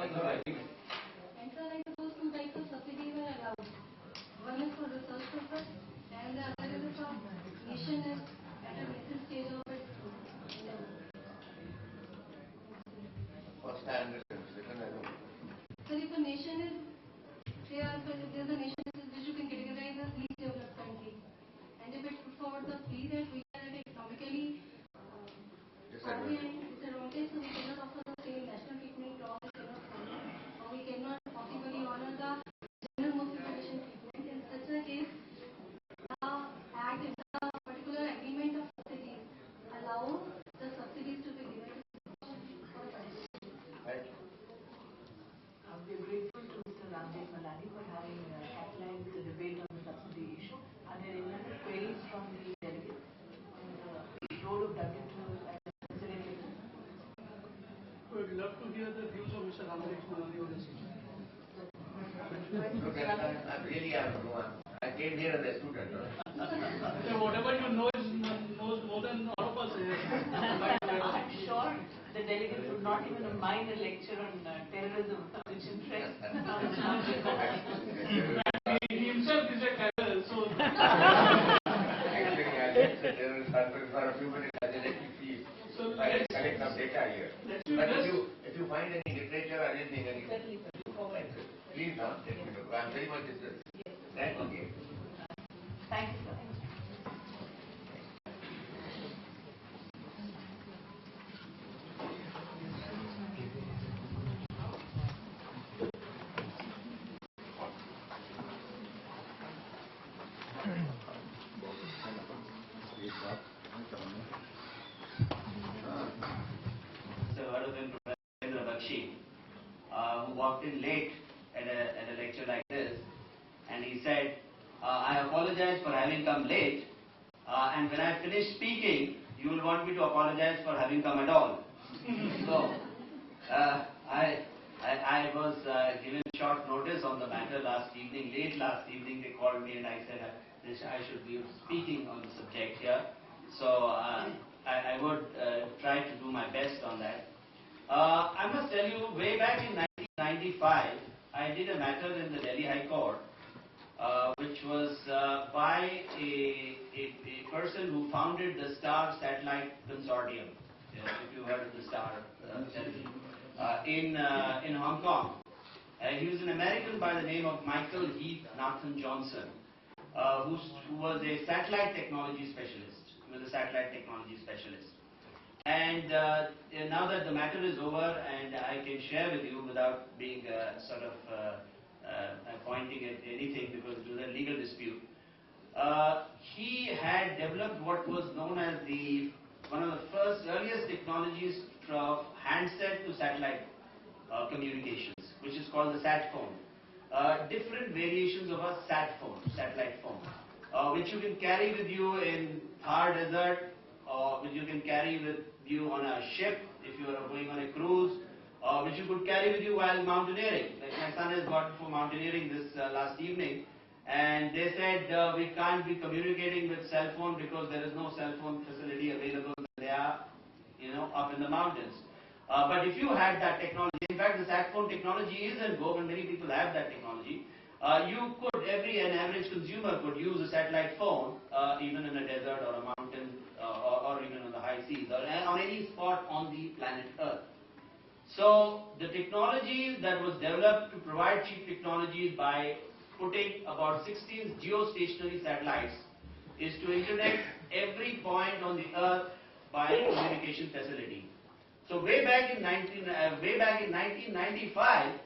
And so, like, those two types of subsidies are allowed. One is for research purpose, and the other is for nation is at a nascent stage of its First, I understand. Second, I don't. So, if a nation is, there's a nation which you can categorize as least developed country, and if it puts forward the plea that we are at economically disadvantaged, so we cannot offer the same national treatment law, we cannot possibly honor the general most population treatment. In such a case, the act is a particular agreement of subsidies allow the subsidies to be given for a Right. We are grateful to Mr. Ramdev Malani for having outlined the debate on the subsidy issue. Are there any other queries from the delegates on the role of WTO as a facilitator? We would love to hear the views of Mr. Ramdev Malani on this issue. Look, I came here as a student. So whatever you know knows more than all of us here. I'm sure the delegates would not even mind a lecture on terrorism, which interests He himself is a terrorist, so. Actually, I left the terrorist for a few minutes. I let you see. So I collect some data here. But if you find any literature or anything, please let me know. I'm very much interested. Thank you. Thank you, sir. Heard of him, Professor Bakshi, who walked in late at a lecture like this, and he said, I apologize for having come late, and when I finish speaking, you will want me to apologize for having come at all. So, I was given short notice on the matter last evening. Late last evening, they called me and I said I should be speaking on the subject here. So, I would try to do my best on that. I must tell you, way back in 1995, I did a matter in the Delhi High Court, which was by a person who founded the Star Satellite Consortium, if you heard of the Star television, in Hong Kong. He was an American by the name of Michael Heath Nathan Johnson, who was a satellite technology specialist. He was a satellite technology specialist. And now that the matter is over, and I can share with you without being pointing at anything because it was a legal dispute, he had developed what was known as one of the earliest technologies from handset to satellite communications, which is called the sat phone. Different variations of a sat phone, satellite phone, which you can carry with you in Thar Desert, or which you can carry with you on a ship if you are going on a cruise, or which you could carry with you while mountaineering. Like my son has got for mountaineering this last evening, and they said we can't be communicating with cell phone because there is no cell phone facility available. They are, up in the mountains. But if you had that technology, in fact, the sat phone technology is in vogue, and many people have that technology. You could, an average consumer could use a satellite phone, even in a desert or a mountain, or even on the high seas, or on any spot on the planet Earth. So the technology that was developed to provide cheap technologies by putting about 16 geostationary satellites is to internet every point on the Earth by a communication facility. So way back in 1995,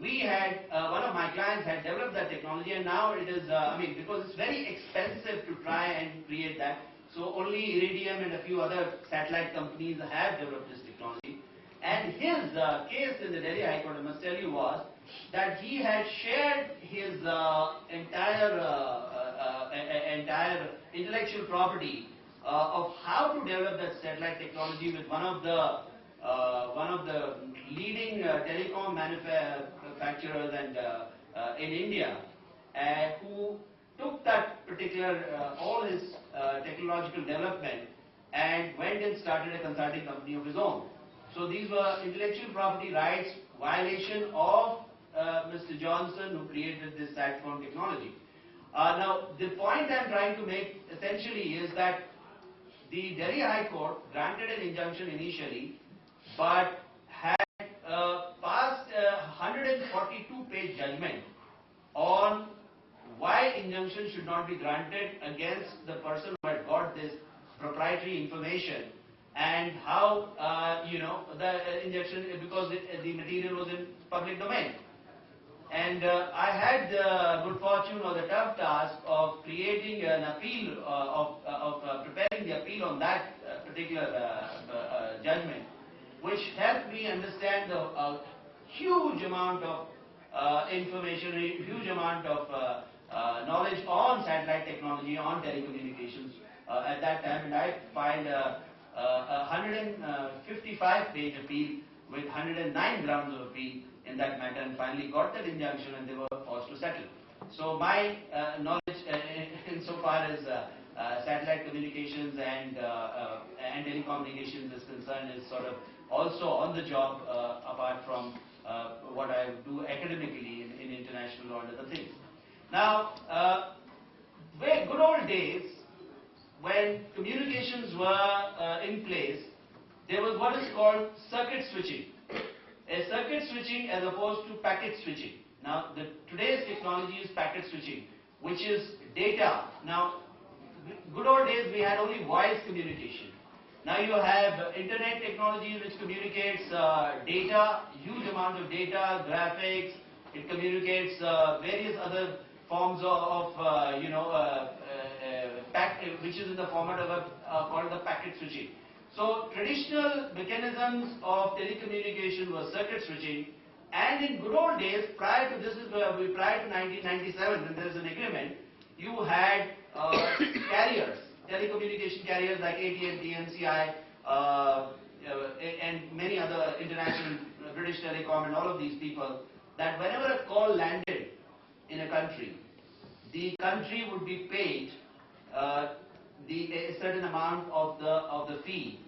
we had one of my clients had developed that technology, and now it is because it's very expensive to try and create that. So only Iridium and a few other satellite companies have developed this technology. And his case in the Delhi High Court, I must tell you, was that he had shared his entire intellectual property of how to develop that satellite technology with one of the leading telecom manufacturers and in India, who took that particular all his technological development and went and started a consulting company of his own. So these were intellectual property rights violation of Mr. Johnson, who created this sat phone technology. Now, the point I'm trying to make essentially is that the Delhi High Court granted an injunction initially, but had passed a 142-page judgment on why injunction should not be granted against the person who had got this proprietary information, and how the injunction, because the material was in public domain. And I had the good fortune or the tough task of creating an appeal, of preparing the appeal on that particular judgment, which helped me understand the huge amount of information, a huge amount of knowledge on satellite technology, on telecommunications at that time. And I filed a 155-page appeal with 109 grounds of appeal in that matter, and finally got that injunction, and they were forced to settle. So my knowledge insofar as satellite communications and telecommunications is concerned is sort of also on the job, apart from what I do academically in international law and other things. Now, good old days, when communications were in place, there was what is called circuit switching. A circuit switching as opposed to packet switching. Now, today's technology is packet switching, which is data. Now, good old days we had only voice communication. Now you have internet technology which communicates data, huge amount of data, graphics. It communicates various other forms of which is in the format of called the packet switching. So traditional mechanisms of telecommunication were circuit switching, and in good old days, prior to 1997, when there was an agreement, you had carriers, telecommunication carriers like AT&T, NCI, and many other international, British Telecom, and all of these people, that whenever a call landed in a country, the country would be paid a certain amount of the fee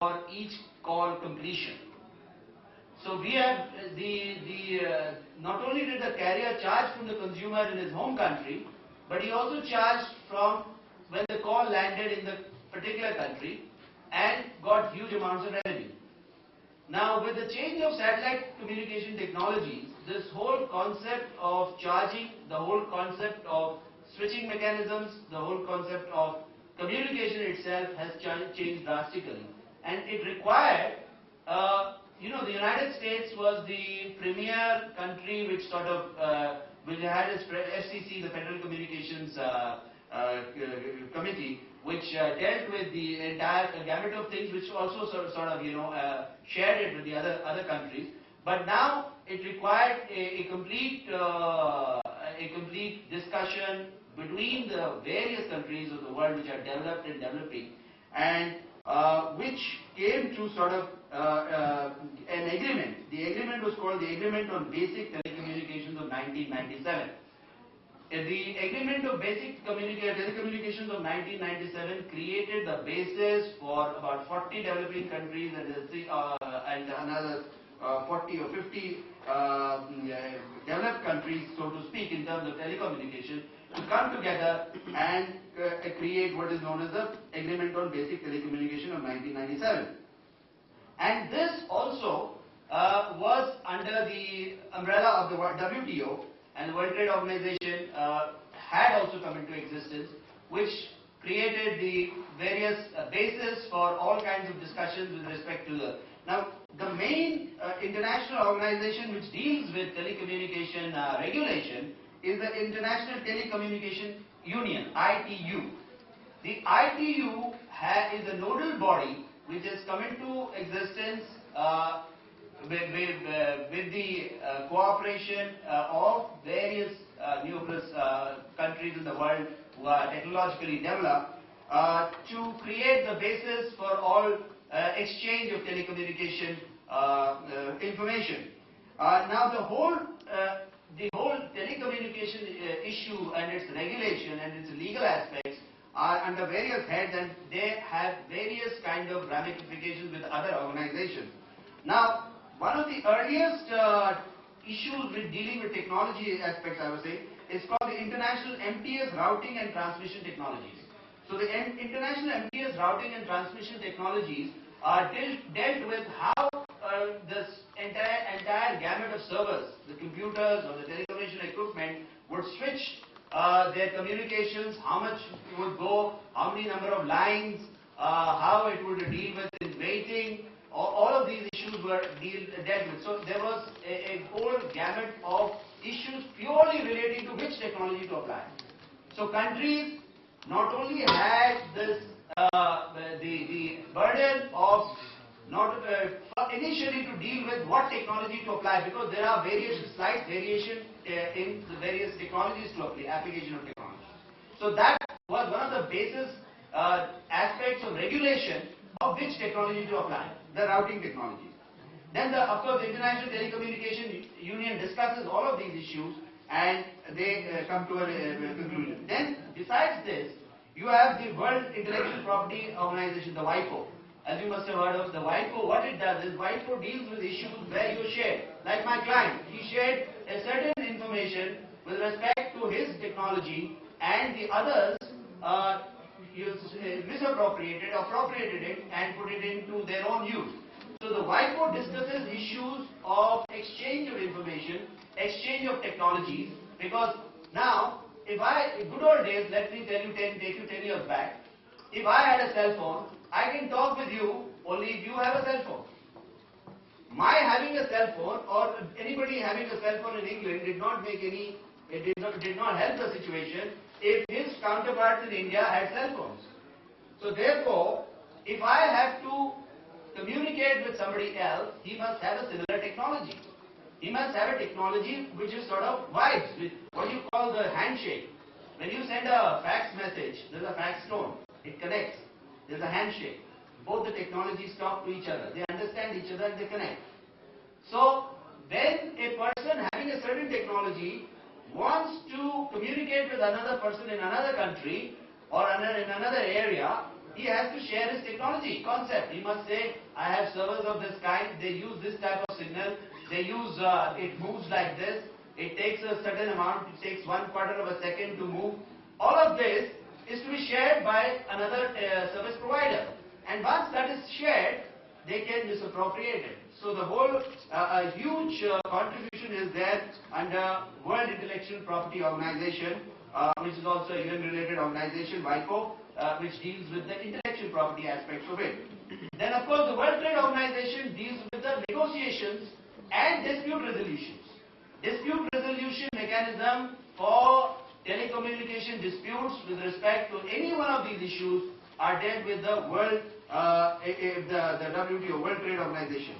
for each call completion. So we have not only did the carrier charge from the consumer in his home country, but he also charged from when the call landed in the particular country and got huge amounts of revenue. Now, with the change of satellite communication technologies, this whole concept of charging, the whole concept of switching mechanisms, the whole concept of communication itself has changed drastically. And it required, the United States was the premier country which sort of, which had its FCC, the Federal Communications Committee, which dealt with the entire gamut of things, which also sort of shared it with the other countries. But now it required a complete discussion between the various countries of the world which are developed and developing, and which came to sort of an agreement. The agreement was called the Agreement on Basic Telecommunications of 1997. The Agreement of Basic Telecommunications of 1997 created the basis for about 40 developing countries and another 40 or 50 developed countries, so to speak, in terms of telecommunication, to come together and create what is known as the Agreement on Basic Telecommunication of 1997. And this also was under the umbrella of the WTO, and the World Trade Organization had also come into existence, which created the various bases for all kinds of discussions with respect to the... Now, the main international organization which deals with telecommunication regulation is the International Telecommunication Union, ITU. The ITU is a nodal body which has come into existence with the cooperation of various numerous countries in the world who are technologically developed to create the basis for all exchange of telecommunication information. Now the whole telecommunication issue and its regulation and its legal aspects are under various heads, and they have various kind of ramifications with other organizations. Now, one of the earliest issues with dealing with technology aspects, I would say, is called the International MTS Routing and Transmission Technologies. So the International MTS Routing and Transmission Technologies are dealt with how this entire gamut of servers, the computers or the telecommunication equipment, would switch their communications, how much would go, how many number of lines, how it would deal with in waiting. All of these issues were dealt with. So there was a whole gamut of issues purely relating to which technology to apply. So countries not only had this the burden of not initially to deal with what technology to apply, because there are slight variation in the various technologies to apply, application of technology. So that was one of the basis aspects of regulation of which technology to apply, the routing technology. Then of course the International Telecommunication Union discusses all of these issues and they come to a conclusion. Then besides this, you have the World Intellectual Property Organization, the WIPO. As you must have heard of the WIPO, what it does is WIPO deals with issues where you share. Like my client, he shared a certain information with respect to his technology and the others appropriated it and put it into their own use. So the WIPO discusses issues of exchange of information, exchange of technologies, because now, in good old days, let me tell you, take you 10 years back, if I had a cell phone, I can talk with you only if you have a cell phone. My having a cell phone or anybody having a cell phone in England did not help the situation if his counterparts in India had cell phones. So therefore, if I have to communicate with somebody else, he must have a similar technology. He must have a technology which is sort of vibes with what you call the handshake. When you send a fax message, there's a fax tone. It connects. There's a handshake. Both the technologies talk to each other. They understand each other and they connect. So when a person having a certain technology wants to communicate with another person in another country or in another area, he has to share his technology concept. He must say, I have servers of this kind, they use this type of signal, they use, it moves like this, it takes a certain amount, it takes 1/4 of a second to move. All of this is to be shared by another service provider. And once that is shared, they can misappropriate it. So the whole, a huge contribution is there under World Intellectual Property Organization, which is also a UN-related organization, WIPO, which deals with the intellectual property aspects of it. Then of course the World Trade Organization deals with the negotiations and dispute resolutions. Dispute resolution mechanism for telecommunication disputes with respect to any one of these issues are dealt with the World, the WTO, World Trade Organization.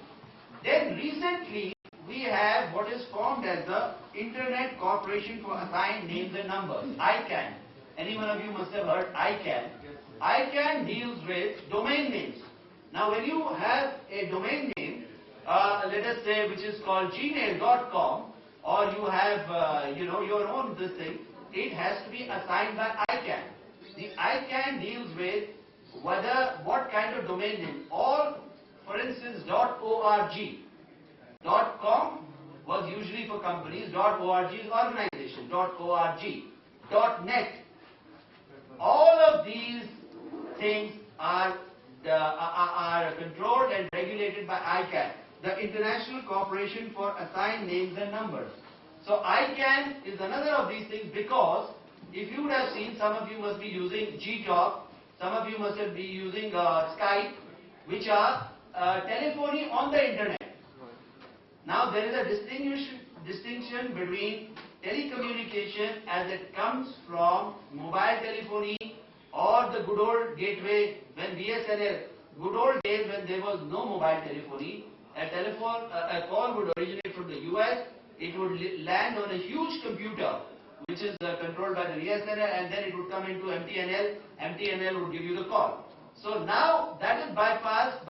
Then recently we have what is formed as the Internet Corporation for Assigned Names and Numbers, ICANN. Any one of you must have heard ICANN. ICANN deals with domain names. Now when you have a domain name, let us say which is called gmail.com, or you have your own this thing, it has to be assigned by ICANN. The ICANN deals with what kind of domain name. All, for instance, .org. .com was usually for companies, .org is organization, .org, .net. All of these things are controlled and regulated by ICANN, the International Corporation for Assigned Names and Numbers. So ICANN is another of these things, because if you would have seen, some of you must be using Gtalk, some of you must be using Skype, which are telephony on the internet. Now there is a distinction between telecommunication as it comes from mobile telephony or the good old gateway when BSNL, good old days when there was no mobile telephony, a call would originate from the US, it would land on a huge computer which is controlled by the BSNL, and then it would come into MTNL would give you the call. So now that is bypassed